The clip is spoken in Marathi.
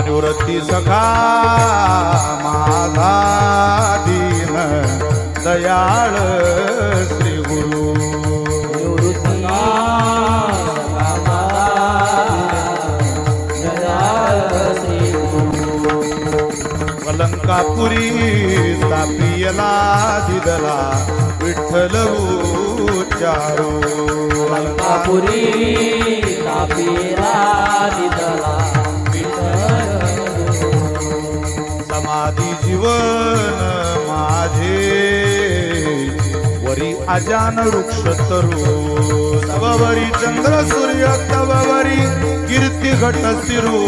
निवृत्ती सखा माझा दीन दयाळ श्री गुरु कलंकापुरी तापियला दिदला विठ्ठल उच्चारो कलंकापुरी तापियला दिदला समाधी जीवन माझे वरी अजान वृक्ष तरू तव वरी चंद्र सूर्य तव वरी कीर्ती घट सिरू